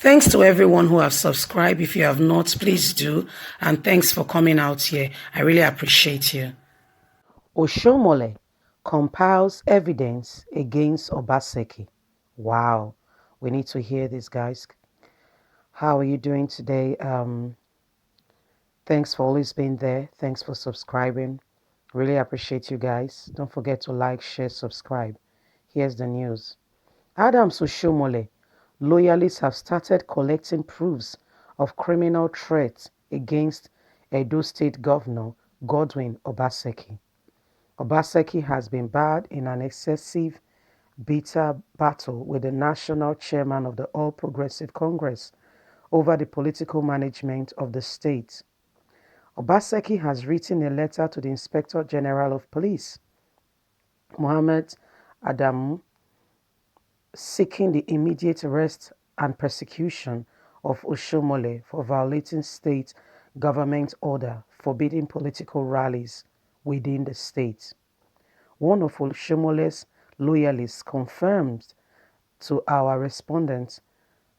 Thanks to everyone who have subscribed. If you have not, please do. And thanks for coming out here. I really appreciate you. Oshiomhole compiles evidence against Obaseki. Wow. We need to hear this, guys. How are you doing today? Thanks for always being there. Thanks for subscribing. Really appreciate you guys. Don't forget to like, share, subscribe. Here's the news. Adams Oshiomhole loyalists have started collecting proofs of criminal threats against Edo State Governor Godwin Obaseki. Obaseki has been barred in an excessive bitter battle with the national chairman of the All Progressive Congress over the political management of the state. Obaseki has written a letter to the Inspector General of Police, Mohammed Adamu, seeking the immediate arrest and persecution of Oshiomhole for violating state government order forbidding political rallies within the state. One of Oshiomole's loyalists confirmed to our respondents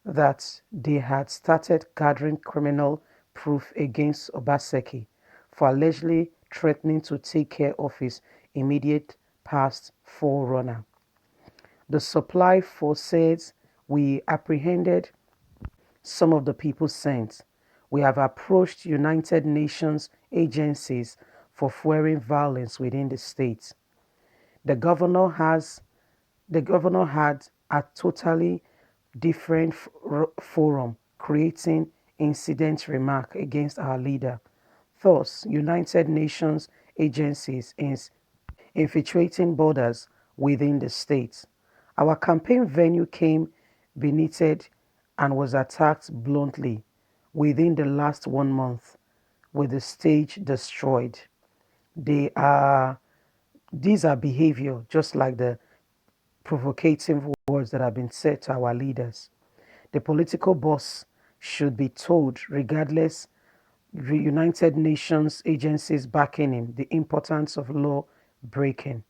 that they had started gathering criminal proof against Obaseki for allegedly threatening to take care of his immediate past forerunner. The supply force says we apprehended some of the people sent. We have approached United Nations agencies for fueling violence within the state. The governor has the governor had a totally different forum creating incident remark against our leader. Thus, United Nations agencies infiltrating borders within the state. Our campaign venue came benighted and was attacked bluntly within the last 1 month, with the stage destroyed. They are these are behavior just like the provocative words that have been said to our leaders. The political boss should be told, regardless the United Nations agencies backing him, the importance of law breaking.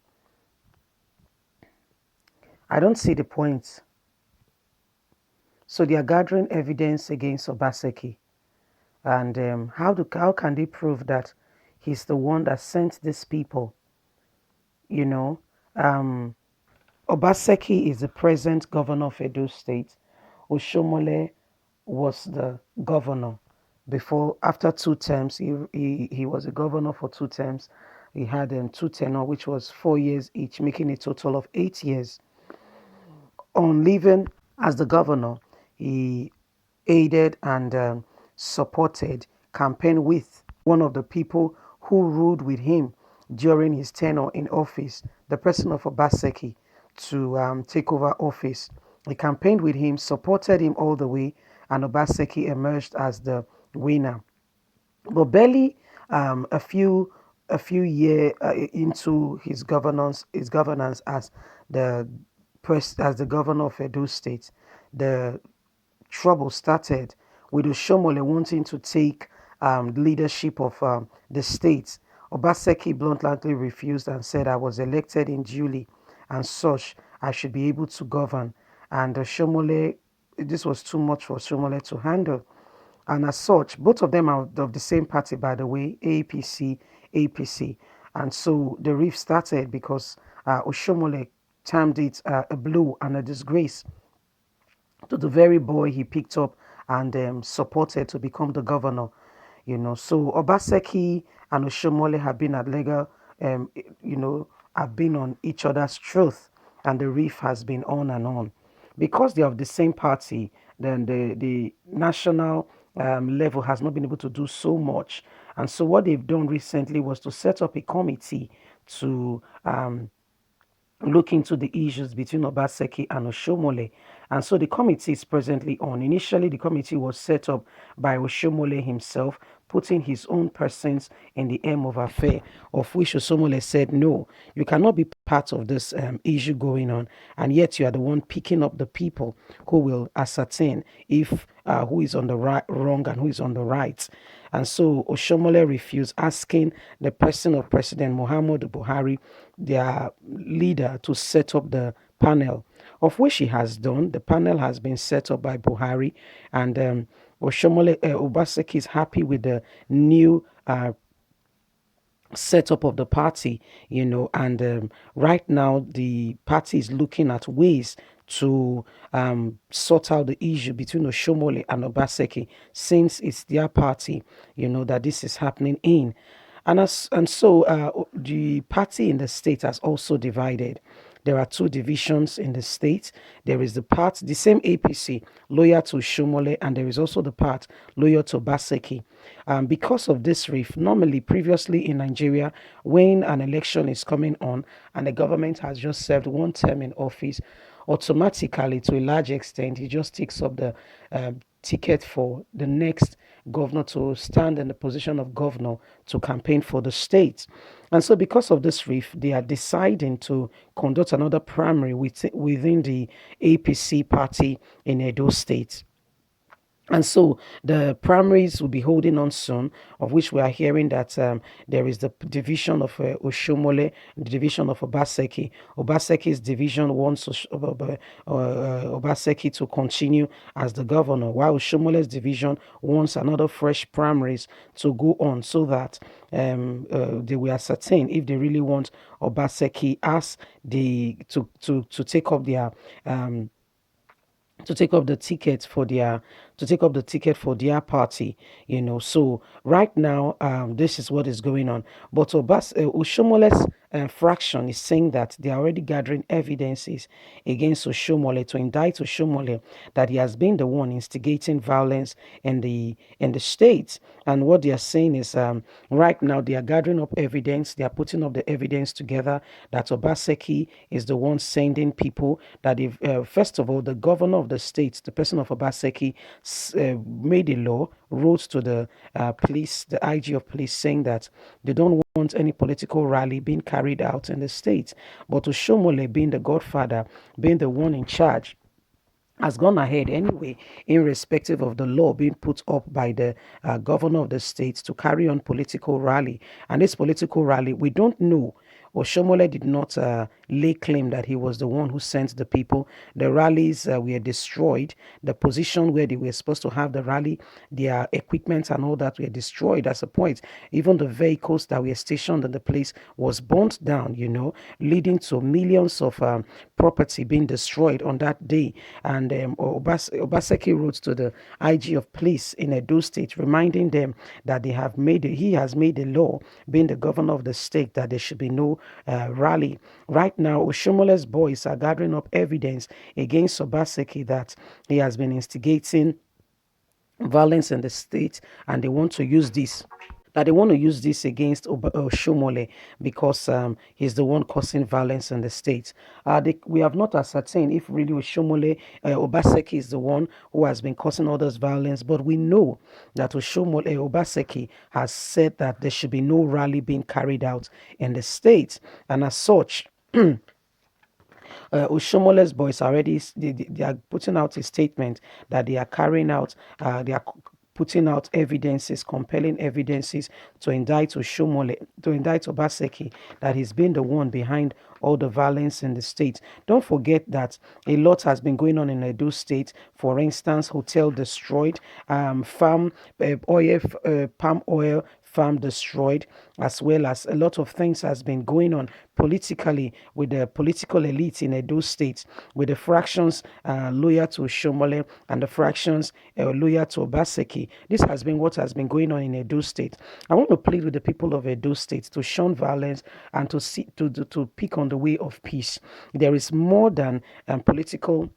I don't see the point. So they are gathering evidence against Obaseki. And how can they prove that he's the one that sent these people? You know, um, Obaseki is the present governor of Edo State. Oshiomhole was the governor before. After 2 terms, he was a governor for 2 terms. He had two tenure, which was 4 years each, making a total of 8 years. On leaving as the governor, he aided and supported, campaigned with one of the people who ruled with him during his tenure in office, the person of Obaseki, to take over office. He campaigned with him, supported him all the way, and Obaseki emerged as the winner. But barely a few years into his governance as the as the governor of Edo State, the trouble started with Oshiomhole wanting to take leadership of the state. Obaseki bluntly refused and said, I was elected in duly and such, I should be able to govern. And Oshiomhole, this was too much for Oshiomhole to handle. And as such, both of them are of the same party, by the way, APC. And so the rift started because Oshiomhole termed it a blow and a disgrace to the very boy he picked up and supported to become the governor. So Obaseki and Oshiomhole have been at legal, have been on each other's truth, and the rift has been on and on. Because they are of the same party, then the national level has not been able to do so much. And so what they've done recently was to set up a committee to look into the issues between Obaseki and Oshiomhole. And so the committee is presently on. Initially, the committee was set up by Oshiomhole himself, putting his own persons in the aim of affair, of which Oshiomhole said, no, you cannot be part of this issue going on, and yet you are the one picking up the people who will ascertain if who is on the right, wrong and who is on the right. And so Oshiomhole refused, asking the person of President Muhammadu Buhari, their leader, to set up the panel of which he has done. The panel has been set up by Buhari, and Oshomole Obaseki is happy with the new setup of the party, and right now the party is looking at ways to sort out the issue between Oshomole and Obaseki, since it's their party, that this is happening in. And so the party in the state has also divided. There are two divisions in the state. There is the same APC, loyal to Shomole, and there is also the part loyal to Baseki. Because of this rift, normally previously in Nigeria, when an election is coming on and the government has just served one term in office, automatically, to a large extent, he just takes up the ticket for the next governor to stand in the position of governor to campaign for the state. And so, because of this rift, they are deciding to conduct another primary within the APC party in Edo State. And so the primaries will be holding on soon, of which we are hearing that there is the division of Oshomole, the division of Obaseki. Obaseki's division wants Obaseki to continue as the governor, while Oshomole's division wants another fresh primaries to go on, so that they will ascertain if they really want Obaseki as to take up their to take up the ticket for their party. So right now, this is what is going on. But Oshomole's fraction is saying that they are already gathering evidences against Oshomole to indict Oshomole, that he has been the one instigating violence in the state. And what they are saying is, right now they are gathering up evidence. They are putting up the evidence together that Obaseki is the one sending people. That if first of all, the governor of the state, the person of Obaseki, made a law, wrote to the police, the IG of police, saying that they don't want any political rally being carried out in the state. But Oshomole, being the godfather, being the one in charge, has gone ahead anyway, irrespective of the law being put up by the governor of the state, to carry on political rally. And this political rally, we don't know. Oshomole did not lay claim that he was the one who sent the people. The rallies were destroyed. The position where they were supposed to have the rally, their equipment and all that were destroyed as a point. Even the vehicles that were stationed in the place was burnt down, leading to millions of property being destroyed on that day. And Obaseki wrote to the IG of police in Edo State, reminding them that he has made a law, being the governor of the state, that there should be no rally. Right now, Oshomole's boys are gathering up evidence against Obaseki that he has been instigating violence in the state, and they want to use this against Oshomole, because he's the one causing violence in the state. We have not ascertained if really Obaseki is the one who has been causing all this violence, but we know that Obaseki has said that there should be no rally being carried out in the state, and as such, Oshomole's boys already, they are putting out a statement that they are carrying out, they are putting out evidences, compelling evidences, to indict Oshomole, to indict Obaseki, that he's been the one behind all the violence in the state. Don't forget that a lot has been going on in Edo State. For instance, hotel destroyed, farm palm oil farm destroyed, as well as a lot of things has been going on politically with the political elite in Edo State, with the fractions loyal to Shomole and the fractions loyal to Obaseki. This has been what has been going on in Edo State. I want to plead with the people of Edo State to shun violence and to pick on the way of peace. There is more than political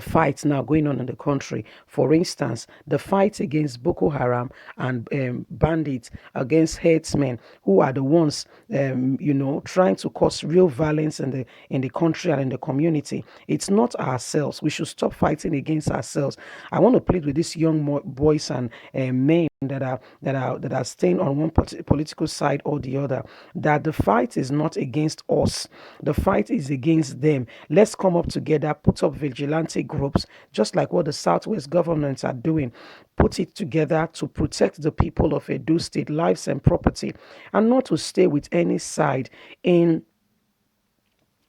fights now going on in the country. For instance, the fight against Boko Haram and bandits, against herdsmen, who are the ones, trying to cause real violence in the country and in the community. It's not ourselves. We should stop fighting against ourselves. I want to plead with these young boys and men that are staying on one political side or the other, that the fight is not against us. The fight is against them. Let's come up together, put up vigilante groups, just like what the Southwest governments are doing. Put it together to protect the people of Edo State, lives and property, and not to stay with any side in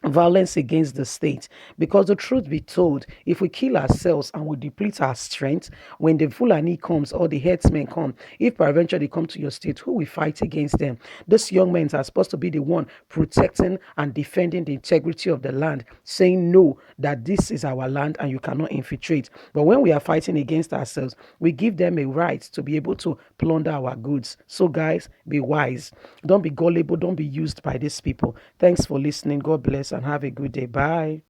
violence against the state. Because the truth be told, if we kill ourselves and we deplete our strength, when the Fulani comes or the herdsmen come, if peradventure they come to your state, who will fight against them? Those young men are supposed to be the one protecting and defending the integrity of the land, saying no, that this is our land and you cannot infiltrate. But when we are fighting against ourselves, we give them a right to be able to plunder our goods. So guys, be wise. Don't be gullible. Don't be used by these people. Thanks for listening. God bless and have a good day. Bye.